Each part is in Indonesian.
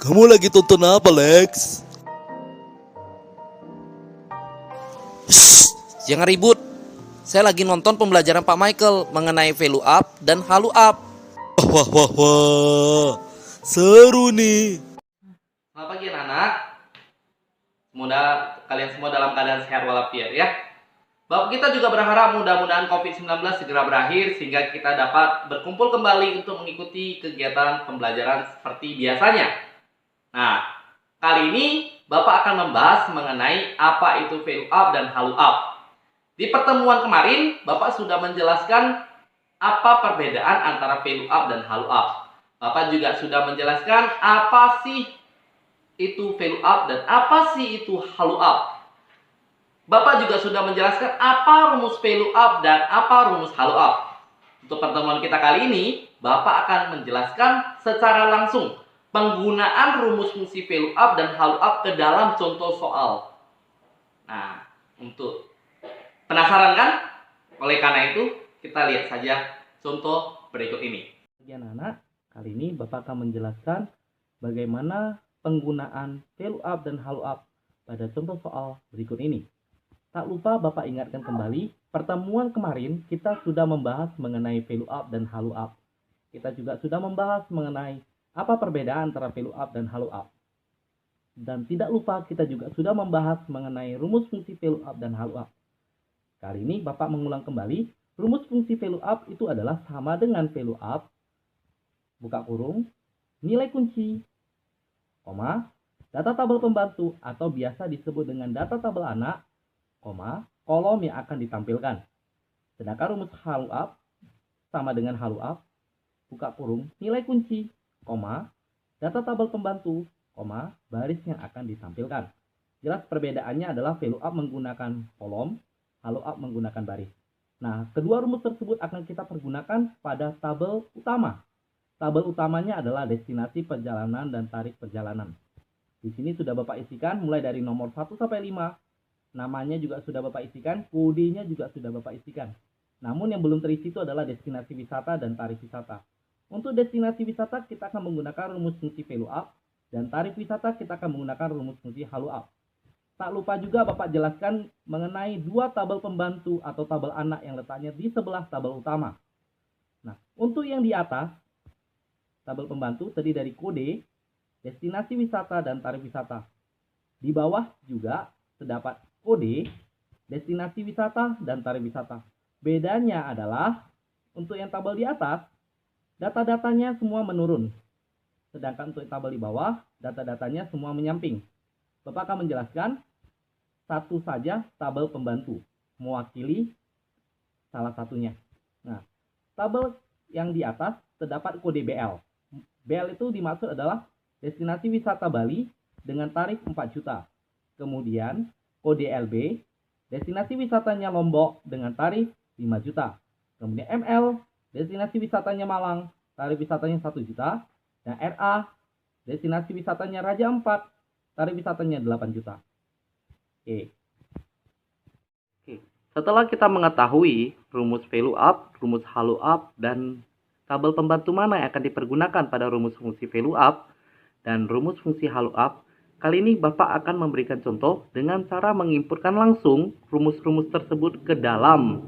Kamu lagi tonton apa, Lex? Shh, jangan ribut. Saya lagi nonton pembelajaran Pak Michael mengenai value up dan halu up. Wah, wah, wah. Seru nih. Selamat pagi anak-anak. Semoga kalian semua dalam keadaan sehat walafiat ya. Bapak kita juga berharap mudah-mudahan COVID-19 segera berakhir sehingga kita dapat berkumpul kembali untuk mengikuti kegiatan pembelajaran seperti biasanya. Nah, kali ini Bapak akan membahas mengenai apa itu value up dan halu up. Di pertemuan kemarin, Bapak sudah menjelaskan apa perbedaan antara value up dan halu up. Bapak juga sudah menjelaskan apa sih itu value up dan apa sih itu halu up. Bapak juga sudah menjelaskan apa rumus value up dan apa rumus halu up. Untuk pertemuan kita kali ini, Bapak akan menjelaskan secara langsung penggunaan rumus fungsi value up dan halu up ke dalam contoh soal. Nah, untuk penasaran kan? Oleh karena itu, kita lihat saja contoh berikut ini. Bagi anak-anak, kali ini Bapak akan menjelaskan bagaimana penggunaan value up dan halu up pada contoh soal berikut ini. Tak lupa Bapak ingatkan kembali, pertemuan kemarin kita sudah membahas mengenai value up dan halu up. Kita juga sudah membahas mengenai apa perbedaan antara value up dan halu up. Dan tidak lupa kita juga sudah membahas mengenai rumus fungsi value up dan halu up. Kali ini Bapak mengulang kembali, rumus fungsi value up itu adalah sama dengan value up, buka kurung, nilai kunci, koma, data tabel pembantu atau biasa disebut dengan data tabel anak, koma, kolom yang akan ditampilkan. Sedangkan rumus halu up sama dengan halu up, buka kurung, nilai kunci, koma, data tabel pembantu, koma, baris yang akan ditampilkan. Jelas perbedaannya adalah value up menggunakan kolom, halu up menggunakan baris. Nah, kedua rumus tersebut akan kita pergunakan pada tabel utama. Tabel utamanya adalah destinasi perjalanan dan tarif perjalanan. Di sini sudah Bapak isikan mulai dari nomor 1 sampai 5. Namanya juga sudah Bapak isikan, kodenya juga sudah Bapak isikan. Namun yang belum terisi itu adalah destinasi wisata dan tarif wisata. Untuk destinasi wisata kita akan menggunakan rumus fungsi value up dan tarif wisata kita akan menggunakan rumus fungsi halu up. Tak lupa juga Bapak jelaskan mengenai dua tabel pembantu atau tabel anak yang letaknya di sebelah tabel utama. Nah, untuk yang di atas, tabel pembantu terdiri dari kode, destinasi wisata, dan tarif wisata. Di bawah juga terdapat kode, destinasi wisata, dan tarif wisata. Bedanya adalah untuk yang tabel di atas, data-datanya semua menurun. Sedangkan untuk tabel di bawah, data-datanya semua menyamping. Bapak akan menjelaskan satu saja tabel pembantu, mewakili salah satunya. Nah, tabel yang di atas terdapat kode BL. BL itu dimaksud adalah destinasi wisata Bali dengan tarif 4 juta. Kemudian kode LB, destinasi wisatanya Lombok dengan tarif 5 juta. Kemudian ML, destinasi wisatanya Malang, tarif wisatanya 1 juta. Dan RA, destinasi wisatanya Raja Ampat, tarif wisatanya 8 juta. Oke. Setelah kita mengetahui rumus value up, rumus halu up, dan tabel pembantu mana yang akan dipergunakan pada rumus fungsi value up dan rumus fungsi halu up, kali ini Bapak akan memberikan contoh dengan cara menginputkan langsung rumus-rumus tersebut ke dalam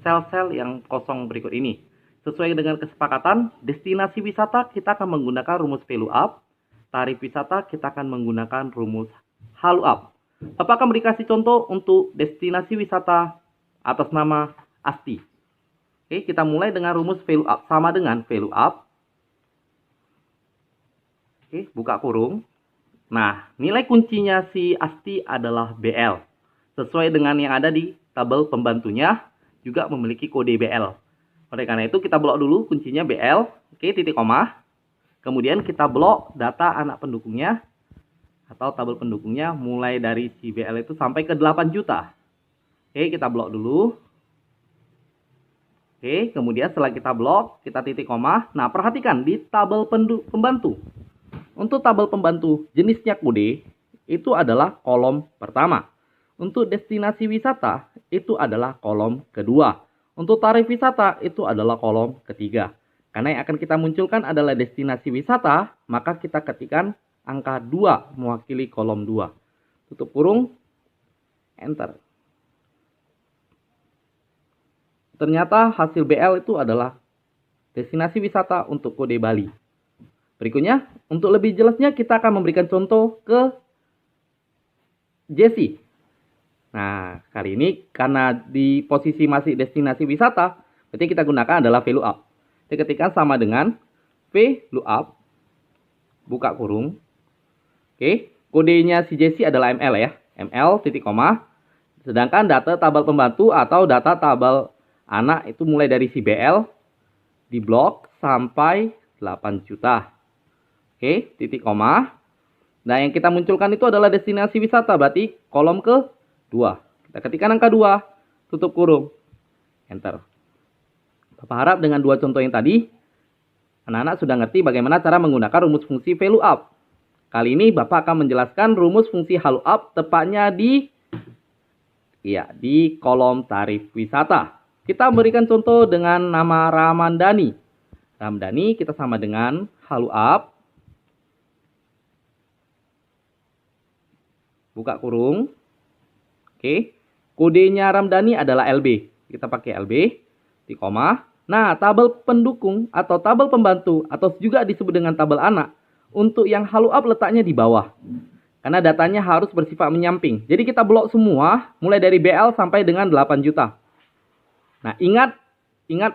sel-sel yang kosong berikut ini. Sesuai dengan kesepakatan, destinasi wisata kita akan menggunakan rumus value up, tarif wisata kita akan menggunakan rumus halu up. Bapak akan beri kasih contoh untuk destinasi wisata atas nama Asti. Oke, kita mulai dengan rumus value up sama dengan value up. Oke, buka kurung. Nah, nilai kuncinya si Asti adalah BL. Sesuai dengan yang ada di tabel pembantunya juga memiliki kode BL. Oleh karena itu kita blok dulu kuncinya BL. Oke, titik koma. Kemudian kita blok data anak pendukungnya atau tabel pendukungnya mulai dari si BL itu sampai ke 8 juta. Oke, kita blok dulu. Oke, kemudian setelah kita blok, kita titik koma. Nah, perhatikan di tabel pembantu. Untuk tabel pembantu jenisnya kode, itu adalah kolom pertama. Untuk destinasi wisata, itu adalah kolom kedua. Untuk tarif wisata, itu adalah kolom ketiga. Karena yang akan kita munculkan adalah destinasi wisata, maka kita ketikkan angka 2 mewakili kolom 2. Tutup kurung, enter. Ternyata hasil BL itu adalah destinasi wisata untuk kode Bali. Berikutnya, untuk lebih jelasnya kita akan memberikan contoh ke Jesse. Nah, kali ini karena di posisi masih destinasi wisata, berarti kita gunakan adalah value up. Kita ketikkan sama dengan value up, buka kurung. Oke, kodenya si Jesse adalah ML ya, ML titik koma. Sedangkan data tabel pembantu atau data tabel anak itu mulai dari si BL di blok sampai 8 juta. Oke, titik koma. Nah, yang kita munculkan itu adalah destinasi wisata, berarti kolom ke-2. Kita ketikkan angka 2, tutup kurung, enter. Bapak harap dengan 2 contoh yang tadi, anak-anak sudah ngerti bagaimana cara menggunakan rumus fungsi value up. Kali ini Bapak akan menjelaskan rumus fungsi value up tepatnya di kolom tarif wisata. Kita berikan contoh dengan nama Ramandani. Ramandani kita sama dengan value up, buka kurung. Oke, kodenya Ramdhani adalah LB. Kita pakai LB, di koma. Nah, tabel pendukung atau tabel pembantu atau juga disebut dengan tabel anak, untuk yang value up letaknya di bawah. Karena datanya harus bersifat menyamping. Jadi kita blok semua, mulai dari BL sampai dengan 8 juta. Nah, ingat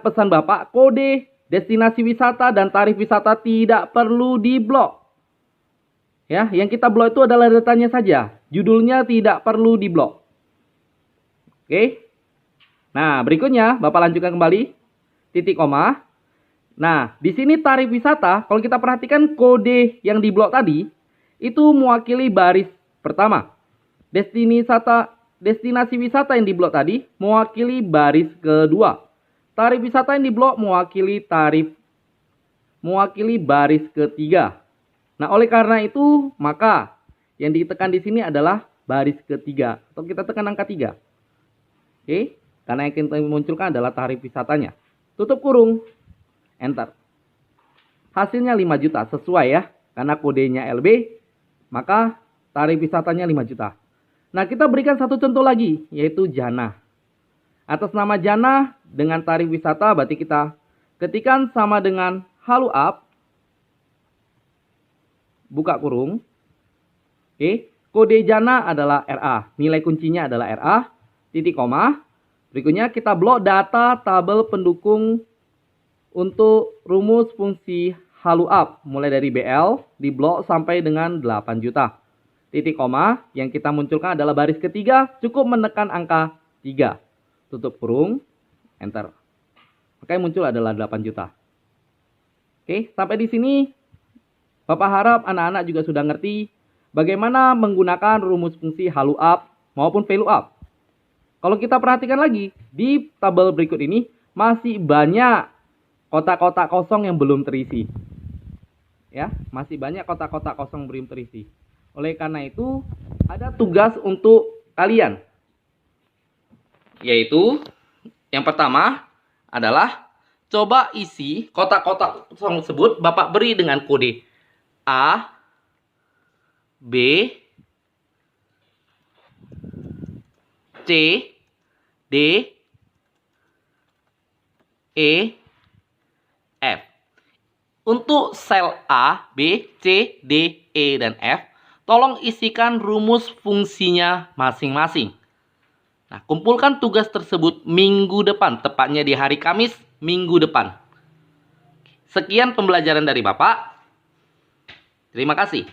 pesan Bapak, kode, destinasi wisata, dan tarif wisata tidak perlu diblok. Ya, yang kita blok itu adalah datanya saja. Judulnya tidak perlu diblok. Oke. Nah, berikutnya Bapak lanjutkan kembali. Titik koma. Nah, di sini tarif wisata, kalau kita perhatikan kode yang diblok tadi, itu mewakili baris pertama. Destinasi wisata yang diblok tadi mewakili baris kedua. Tarif wisata yang diblok mewakili baris ketiga. Nah, oleh karena itu, maka yang ditekan di sini adalah baris ketiga. Atau kita tekan angka 3. Oke, karena yang kita munculkan adalah tarif wisatanya. Tutup kurung, enter. Hasilnya 5 juta, sesuai ya. Karena kodenya LB, maka tarif wisatanya 5 juta. Nah, kita berikan satu contoh lagi, yaitu Jana. Atas nama Jana dengan tarif wisata, berarti kita ketikkan sama dengan value up, buka kurung. Oke, kode Jana adalah RA. Nilai kuncinya adalah RA. Titik koma. Berikutnya kita blok data tabel pendukung untuk rumus fungsi value up. Mulai dari BL di blok sampai dengan 8 juta. Titik koma. Yang kita munculkan adalah baris ketiga. Cukup menekan angka 3. Tutup kurung. Enter. Maka yang muncul adalah 8 juta. Oke, sampai di sini Bapak harap anak-anak juga sudah ngerti bagaimana menggunakan rumus fungsi value up maupun value up. Kalau kita perhatikan lagi, di tabel berikut ini masih banyak kotak-kotak kosong yang belum terisi. Ya, masih banyak kotak-kotak kosong belum terisi. Oleh karena itu, ada tugas untuk kalian. Yaitu, yang pertama adalah coba isi kotak-kotak kosong tersebut Bapak beri dengan kode A, B, C, D, E, F. Untuk sel A, B, C, D, E, dan F, tolong isikan rumus fungsinya masing-masing. Nah, kumpulkan tugas tersebut minggu depan, tepatnya di hari Kamis minggu depan. Sekian pembelajaran dari Bapak. Terima kasih.